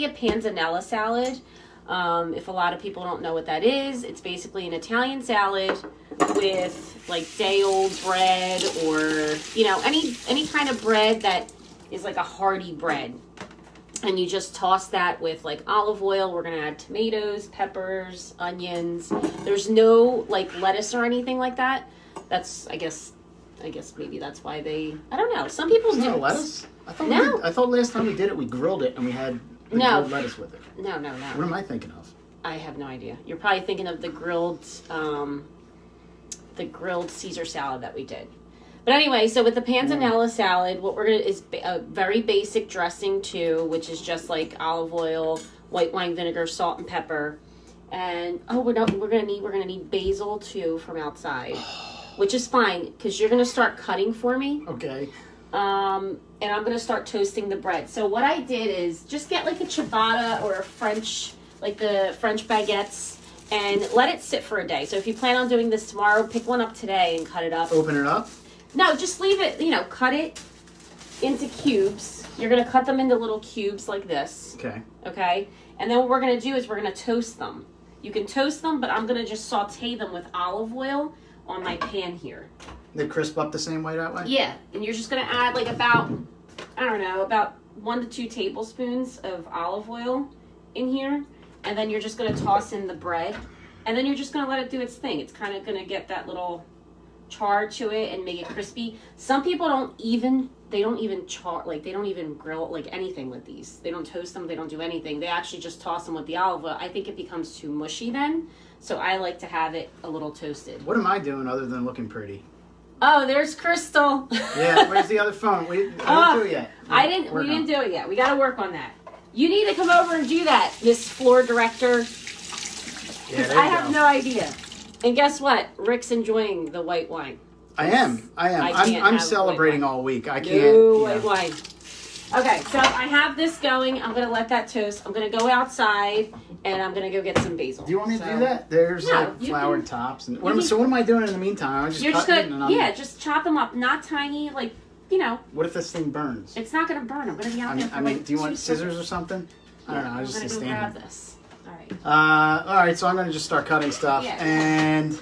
a panzanella salad. If a lot of people don't know what that is, it's basically an Italian salad with like day-old bread, or you know, any kind of bread that is like a hearty bread. And you just toss that with like olive oil. We're gonna add tomatoes, peppers, onions. There's no like lettuce or anything like that. That's I guess maybe that's why they, I don't know. Some people do lettuce. I thought no. I thought last time we did it, we grilled it and we had grilled lettuce with it. No. What am I thinking of? I have no idea. You're probably thinking of the grilled Caesar salad that we did. But anyway, so with the panzanella salad, what we're gonna is a very basic dressing too, which is just like olive oil, white wine vinegar, salt, and pepper. And we're gonna need basil too from outside, which is fine because you're gonna start cutting for me. Okay. And I'm gonna start toasting the bread. So what I did is just get like a ciabatta or a French, like the French baguettes, and let it sit for a day. So if you plan on doing this tomorrow, pick one up today and cut it up. Open it up? No, just leave it, cut it into cubes. You're going to cut them into little cubes like this. Okay. Okay? And then what we're going to do is we're going to toast them. You can toast them, but I'm going to just saute them with olive oil on my pan here. They crisp up the same way that way? Yeah. And you're just going to add like about 1 to 2 tablespoons of olive oil in here. And then you're just going to toss in the bread. And then you're just going to let it do its thing. It's kind of going to get that little char to it and make it crispy. Some people don't even char, like they don't even grill like anything with these. They don't toast them, they don't do anything. They actually just toss them with the olive oil. I think it becomes too mushy then, so I like to have it a little toasted. What am I doing other than looking pretty? Oh, there's Crystal. Yeah, where's the other phone? I didn't do it yet. We didn't do it yet. We got to work on that. You need to come over and do that, Miss Floor Director. Yeah, I have no idea. And guess what? Rick's enjoying the white wine. I am. I'm celebrating all week. I can't. No white wine. Okay, so I have this going. I'm going to let that toast. I'm going to go outside, and I'm going to go get some basil. Do you want me to do that? There's floured tops. And what am I doing in the meantime? I'm just cutting just chop them up. Not tiny, like, What if this thing burns? It's not going to burn. I'm going to be out there for do you want scissors or something? I don't know. I was just going to grab this. All right, so I'm going to just start cutting stuff. Yeah. And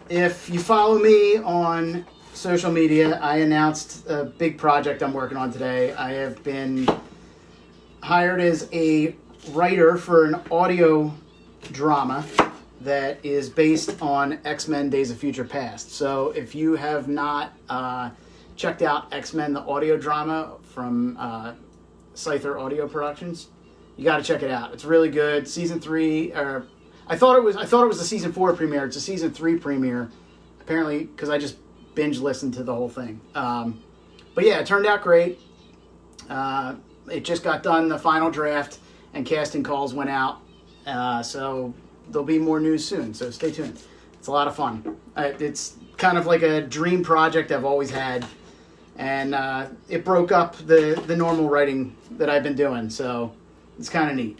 if you follow me on social media, I announced a big project I'm working on today. I have been hired as a writer for an audio drama that is based on X-Men Days of Future Past. So if you have not checked out X-Men, the audio drama from Scyther Audio Productions, you got to check it out. It's really good. Season 3, or I thought it was the season 4 premiere. It's a season 3 premiere, apparently, because I just binge listened to the whole thing. But yeah, it turned out great. It just got done, the final draft, and casting calls went out. So there'll be more news soon. So stay tuned. It's a lot of fun. It's kind of like a dream project I've always had, and it broke up the normal writing that I've been doing. So it's kind of neat.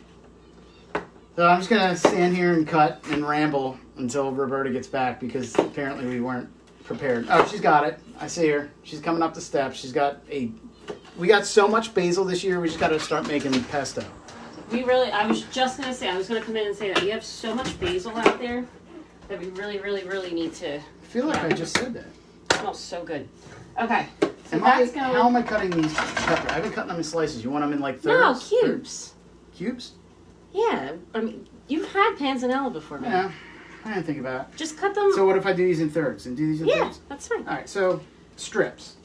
So I'm just going to stand here and cut and ramble until Roberta gets back, because apparently we weren't prepared. Oh, she's got it. I see her. She's coming up the steps. We got so much basil this year, we just got to start making pesto. I was just going to say, I was going to come in and say that. We have so much basil out there that we really, really, really need to... I feel like I just said that. It smells so good. Okay. So how am I cutting these peppers? I've been cutting them in slices. You want them in like thirds? No, cubes. Cubes? Yeah. I mean, you've had panzanella before, man. Yeah. I didn't think about it. Just cut them. So what if I do these in thirds? And do these in thirds? Yeah, that's fine. All right, so strips.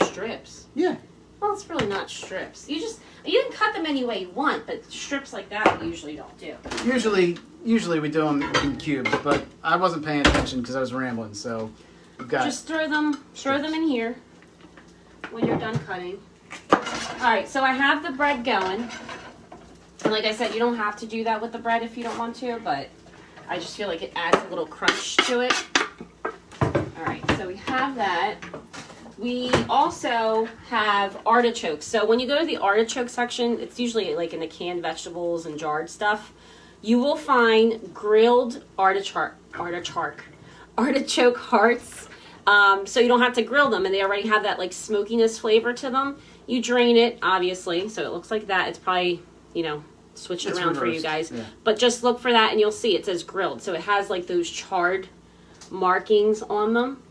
Strips? Yeah. Well, it's really not strips. You can cut them any way you want, but strips like that we usually don't do. Usually we do them in cubes, but I wasn't paying attention because I was rambling, so we've got... Just throw them in here when you're done cutting. All right, so I have the bread going. And like I said, you don't have to do that with the bread if you don't want to, but I just feel like it adds a little crunch to it. All right, so we have that. We also have artichokes. So when you go to the artichoke section, it's usually like in the canned vegetables and jarred stuff. You will find grilled artichoke hearts. So you don't have to grill them, and they already have that like smokiness flavor to them. You drain it, obviously, so it looks like that. It's probably, switch it around for you guys. Yeah. But just look for that, and you'll see it says grilled. So it has like those charred markings on them,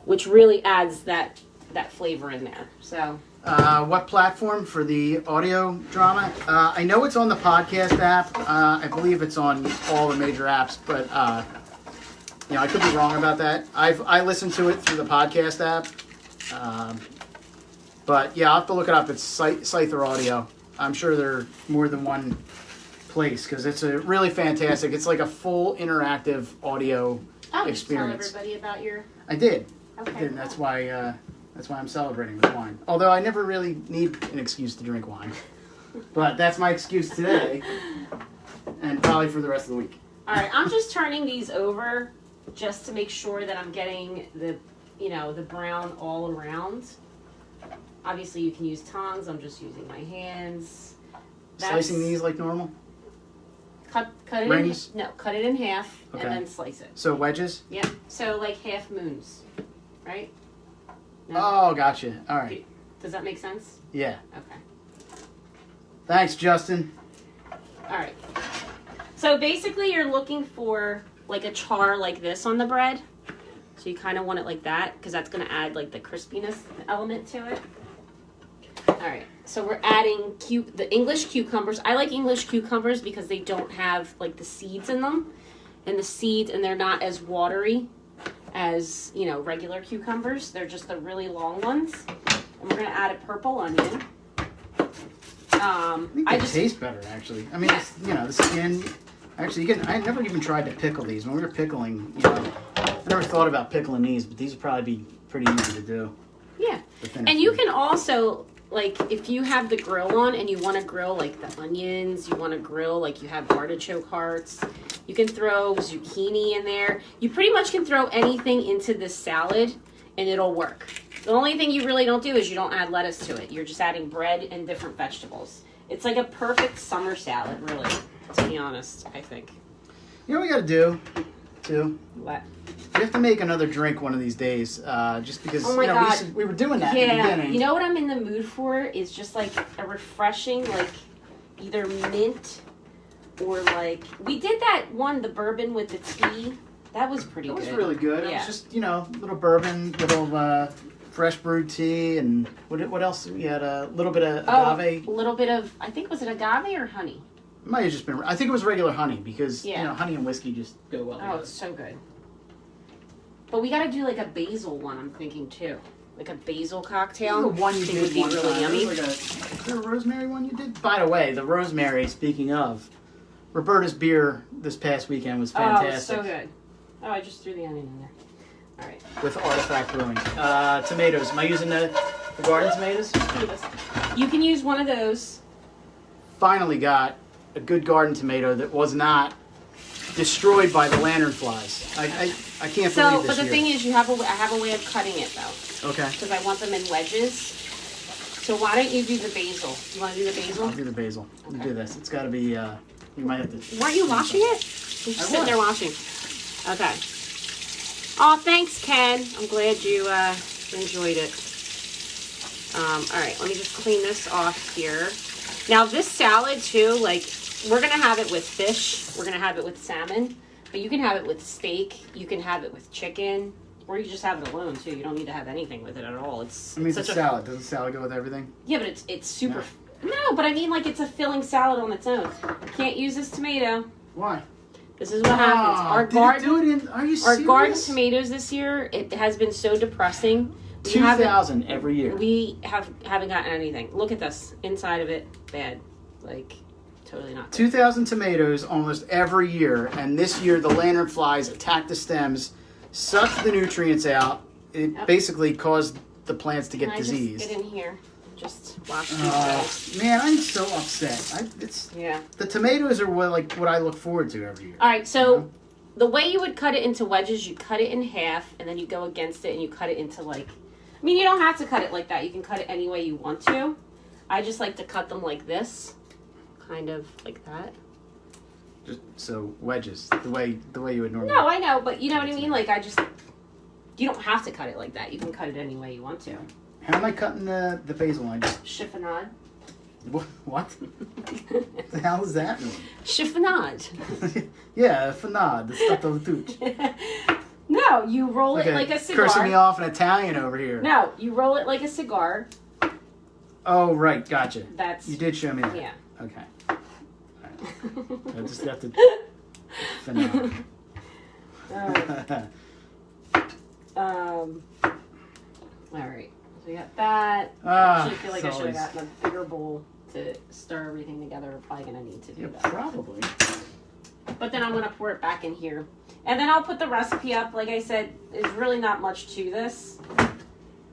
which really adds that flavor in there. So. What platform for the audio drama? I know it's on the podcast app. I believe it's on all the major apps, but I could be wrong about that. I listened to it through the podcast app, but yeah, I'll have to look it up. It's Scyther Audio. I'm sure there are more than one place because it's a really fantastic. It's like a full interactive audio experience. Tell everybody about your. I did. Okay. I did, and that's why. That's why I'm celebrating with wine. Although I never really need an excuse to drink wine. But that's my excuse today. And probably for the rest of the week. Alright, I'm just turning these over just to make sure that I'm getting the brown all around. Obviously you can use tongs, I'm just using my hands. Slicing these like normal? Cut it cut it in half and then slice it. So wedges? Yep. So like half moons. Right? No? Oh, gotcha. All right. Does that make sense? Yeah. Okay. Thanks, Justin. All right. So basically you're looking for like a char like this on the bread. So you kind of want it like that because that's going to add like the crispiness element to it. All right. So we're adding the English cucumbers. I like English cucumbers because they don't have like the seeds in them. And they're not as watery as regular cucumbers. They're just the really long ones, and we're gonna add a purple onion. I think they taste better actually. I mean, the skin. Actually, I never even tried to pickle these when we were pickling. I never thought about pickling these, but these would probably be pretty easy to do. Yeah, and you can also if you have the grill on and you want to grill like the onions, you want to grill like you have artichoke hearts. You can throw zucchini in there. You pretty much can throw anything into this salad and it'll work. The only thing you really don't do is you don't add lettuce to it. You're just adding bread and different vegetables. It's like a perfect summer salad, really, to be honest, I think. You know what we got to do, too? What? We have to make another drink one of these days, just because we were doing that in the beginning. You know what I'm in the mood for is just like a refreshing, like either mint or like we did that one, the bourbon with the tea. That was pretty good. That was really good. Yeah. It was just little bourbon, little fresh brewed tea, and what else? We had a little bit of agave. A little bit of was it agave or honey? It might have just been. I think it was regular honey because honey and whiskey just go well together. Oh, it's so good. But we got to do like a basil one. I'm thinking too, like a basil cocktail. The one you did would be one really time. yummy. Is there a rosemary one you did? By the way, the rosemary. Speaking of, Roberta's beer this past weekend was fantastic. Oh, so good. Oh, I just threw the onion in there. All right. With Artifact Brewing. Tomatoes. Am I using the garden tomatoes? You can use one of those. Finally got a good garden tomato that was not destroyed by the lanternflies. I can't believe this but the year. thing is, I have a way of cutting it though. Okay. Because I want them in wedges. So why don't you do the basil? You want to do the basil? I'll do the basil. Okay. We'll do this. It's got to be. You might have to. Weren't you washing it? You're just sitting there washing. Okay. Oh, thanks, Ken. I'm glad you enjoyed it. All right, let me just clean this off here. Now this salad too, we're gonna have it with fish. We're gonna have it with salmon, but you can have it with steak. You can have it with chicken, or you can just have it alone too. You don't need to have anything with it at all. It's a salad. Doesn't salad go with everything? Yeah, but it's super. No, but I mean it's a filling salad on its own. You can't use this tomato. Why? This is what happens. Are you serious? Our garden tomatoes this year, it has been so depressing. 2,000 every year. We haven't gotten anything. Look at this. Inside of it, bad. Totally not good. 2,000 tomatoes almost every year, and this year the lanternflies attacked the stems, sucked the nutrients out. It basically caused the plants to get diseased. Just get in here. Just wash these. Man, I'm so upset. The tomatoes are what I look forward to every year. All right, so the way you would cut it into wedges, you cut it in half, and then you go against it, and you cut it into you don't have to cut it like that. You can cut it any way you want to. I just like to cut them like this, kind of like that. Just so wedges, the way you would normally. No, I know, but you know what I mean. You don't have to cut it like that. You can cut it any way you want to. How am I cutting the basil line? Chiffonade. What? What the hell does that mean? Chiffonade. Yeah, fanade, the stuff of the tooch. No, you roll it like a cigar. Cursing me off in Italian over here. No, you roll it like a cigar. Oh, right, gotcha. That's... You did show me that. Yeah. Okay. All right. I just have to... Fanade. All right. So we got that. I actually feel like I should have gotten a bigger bowl to stir everything together. We're probably going to need to do that. Probably. But then I'm going to pour it back in here. And then I'll put the recipe up. Like I said, there's really not much to this.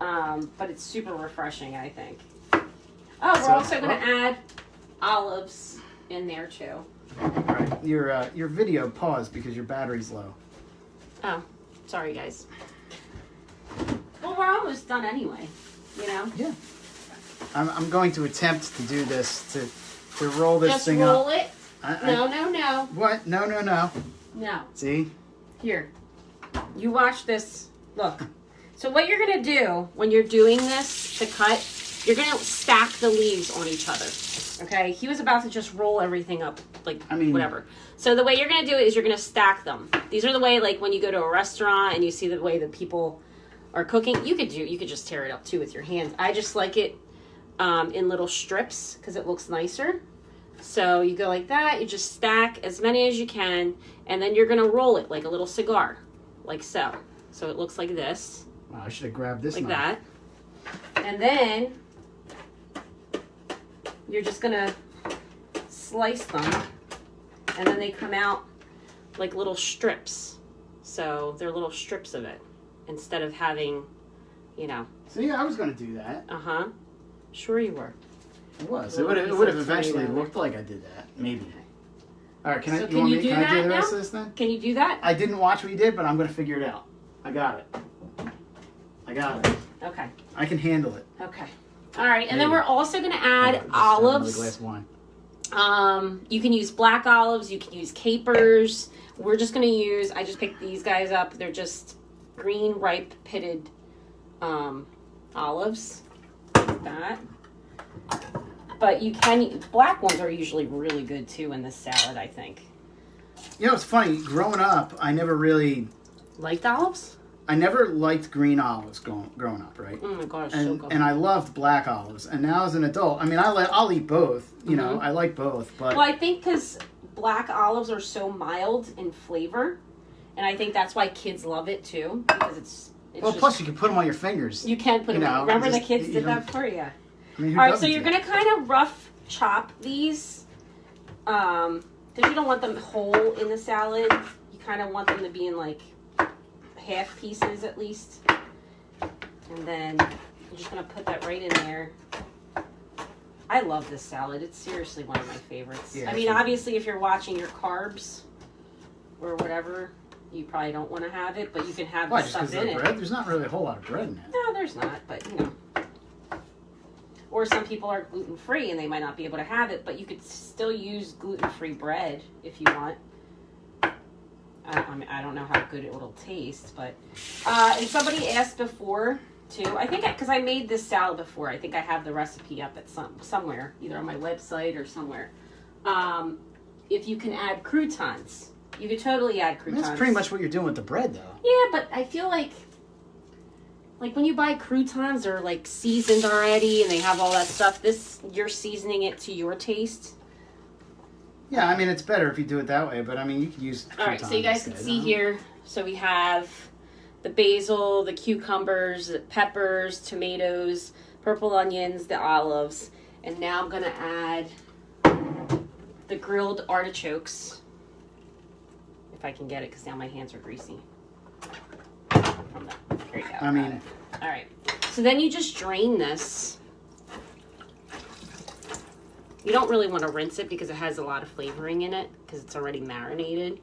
But it's super refreshing, I think. Oh, we're also going to add olives in there too. All right. Your video paused because your battery's low. Oh, sorry guys. Well, we're almost done anyway, you know? Yeah. I'm going to attempt to do this, to roll this Just thing up. roll it. No. What? No. No. See? Here. You watch this. Look. So what you're going to do when you're doing this to cut, you're going to stack the leaves on each other. Okay? He was about to just roll everything up, like, whatever. So the way you're going to do it is you're going to stack them. These are the way, like, when you go to a restaurant and you see the way that people are cooking. You could just tear it up, too, with your hands. I just like it in little strips because it looks nicer. So you go like that. You just stack as many as you can. And then you're going to roll it like a little cigar. Like so. So it looks like this. Wow, I should have grabbed this like knife. that. And then you're just going to slice them. And then they come out like little strips. So they're little strips of it. Instead of having, you know. See, I was going to do that. Uh-huh. Sure you were. It was. It would have eventually looked like I did that. Maybe. All right, can I do the rest of this then? Can you do that? I didn't watch what you did, but I'm going to figure it out. I got it. Okay. I can handle it. Okay. All right, and then we're also going to add olives. Glass of wine. You can use black olives. You can use capers. We're just going to use, I just picked these guys up. They're just green, ripe, pitted olives. Like that. But you can, black ones are usually really good too in this salad, I think. You know, it's funny. Growing up, I never really... Liked olives? I never liked green olives growing up, right? Oh my gosh, and, so good. And I loved black olives. And now as an adult, I mean, I'll eat both. You know, I like both. But well, I think because black olives are so mild in flavor. And I think that's why kids love it too. Because it's well, just, plus you can put them on your fingers. You can put them on. Remember the kids did that for you? I mean, all right, so you're going to kind of rough chop these. Because you don't want them whole in the salad. You kind of want them to be in like half pieces at least. And then I'm just going to put that right in there. I love this salad. It's seriously one of my favorites. Yeah, I mean, obviously, if you're watching your carbs or whatever, you probably don't want to have it, but you can have the stuff in it. Bread? There's not really a whole lot of bread in it. No, there's not, but you know. Or some people are gluten-free and they might not be able to have it, but you could still use gluten-free bread if you want. I don't know how good it will taste, but... and somebody asked before, too. I think, because I made this salad before. I think I have the recipe up at somewhere, either on my website or somewhere. If you can add croutons. You could totally add croutons. That's pretty much what you're doing with the bread, though. Yeah, but I feel like when you buy croutons, they're like seasoned already and they have all that stuff. This, you're seasoning it to your taste. Yeah, I mean, it's better if you do it that way, but I mean, you could use croutons. All right, so you guys can see here. So we have the basil, the cucumbers, the peppers, tomatoes, purple onions, the olives. And now I'm going to add the grilled artichokes. If I can get it, because now my hands are greasy. There you go. I mean... All right. So then you just drain this. You don't really want to rinse it because it has a lot of flavoring in it because it's already marinated.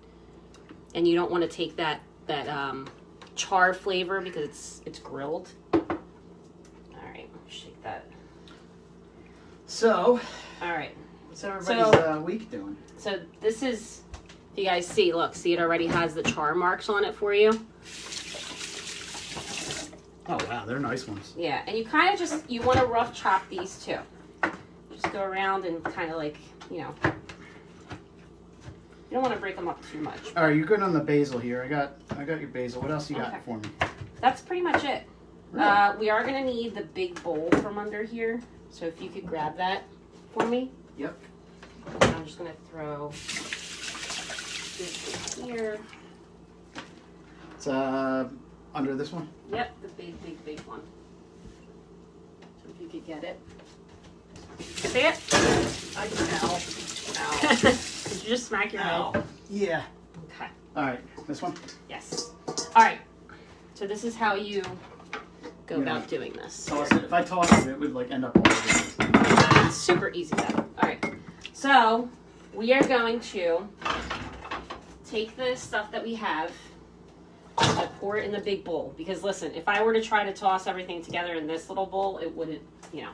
And you don't want to take that char flavor because it's grilled. All right. Shake that. So... All right. What's everybody's week doing? So this is... If you guys see, look, see it already has the char marks on it for you. Oh wow, they're nice ones. Yeah, and you kind of just, you want to rough chop these too. Just go around and kind of like, you know, you don't want to break them up too much. All right, you're good on the basil here. I got your basil. What else you got Okay. for me? That's pretty much it. Really? We are going to need the big bowl from under here. So if you could grab that for me. Yep. And I'm just going to throw this in here. It's under this one. Yep, the big one. So if you could get it. See it? I know. Did you just smack your Ow. head? Yeah. Okay. All right, this one. Yes. All right. So this is how you go Yeah. about doing this. Toss it. If I toss it, it would like end up all over this. It's super easy though. All right. So we are going to take the stuff that we have and pour it in the big bowl. Because listen, if I were to try to toss everything together in this little bowl, it wouldn't, you know,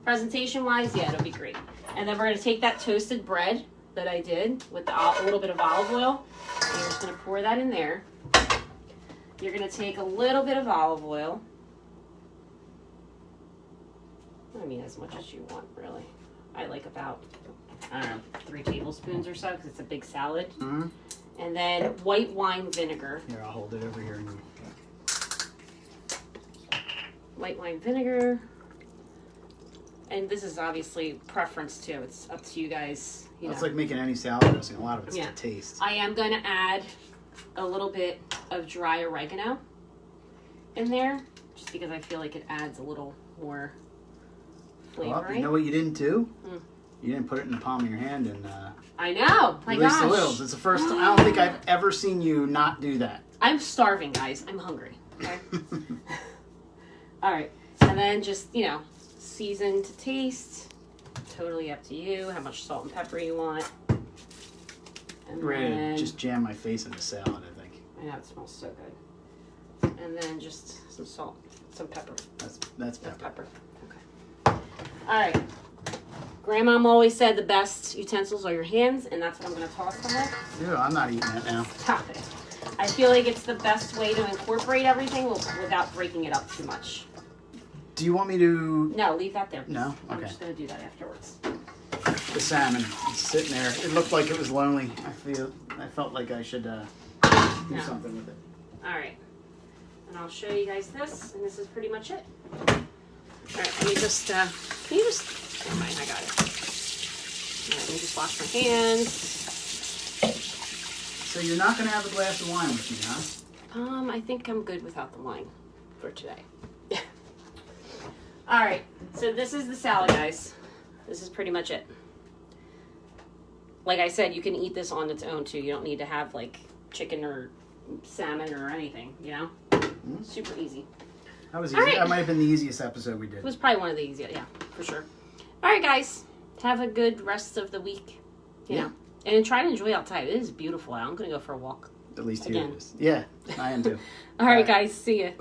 presentation wise, yeah, it'll be great. And then we're going to take that toasted bread that I did with a little bit of olive oil. And you're just going to pour that in there. You're going to take a little bit of olive oil. I mean, as much as you want, really. I like about, I don't know, 3 tablespoons or so, because it's a big salad. Mm-hmm. And then white wine vinegar. Here, I'll hold it over here. White wine vinegar. And this is obviously preference too. It's up to you guys. You know. It's like making any salad dressing. A lot of it's Yeah. to taste. I am going to add a little bit of dry oregano in there, just because I feel like it adds a little more flavor. You know what you didn't do? Hmm. You didn't put it in the palm of your hand and I know. My release gosh. the oils. It's the first time. I don't think I've ever seen you not do that. I'm starving, guys. I'm hungry. Okay. All right. And then just, you know, season to taste. Totally up to you. How much salt and pepper you want. And Ready then, to just jam my face in the salad, I think. I know it smells so good. And then just some salt, some pepper. That's That's pepper. pepper. Okay. All right. Grandma always said the best utensils are your hands, and that's what I'm going to toss them with. Dude, I'm not eating that now. Stop it. I feel like it's the best way to incorporate everything without breaking it up too much. Do you want me to... No, leave that there. No? I'm Okay. just going to do that afterwards. The salmon. It's sitting there. It looked like it was lonely. I felt like I should do No. something with it. All right. And I'll show you guys this, and this is pretty much it. All right, let me just, can you just, never mind, I got it. All right, let me just wash my hands. So you're not going to have a glass of wine with me, huh? I think I'm good without the wine for today. All right, so this is the salad, guys. This is pretty much it. Like I said, you can eat this on its own too. You don't need to have like chicken or salmon or anything, you know? Mm-hmm. Super easy. That was All easy. right. That might have been the easiest episode we did. It was probably one of the easiest, yeah, for sure. All right, guys. Have a good rest of the week, you know. And try to enjoy outside. It is beautiful out. I'm going to go for a walk. At least here Again. it is. Yeah, I am too. All right, guys. See ya. Bye.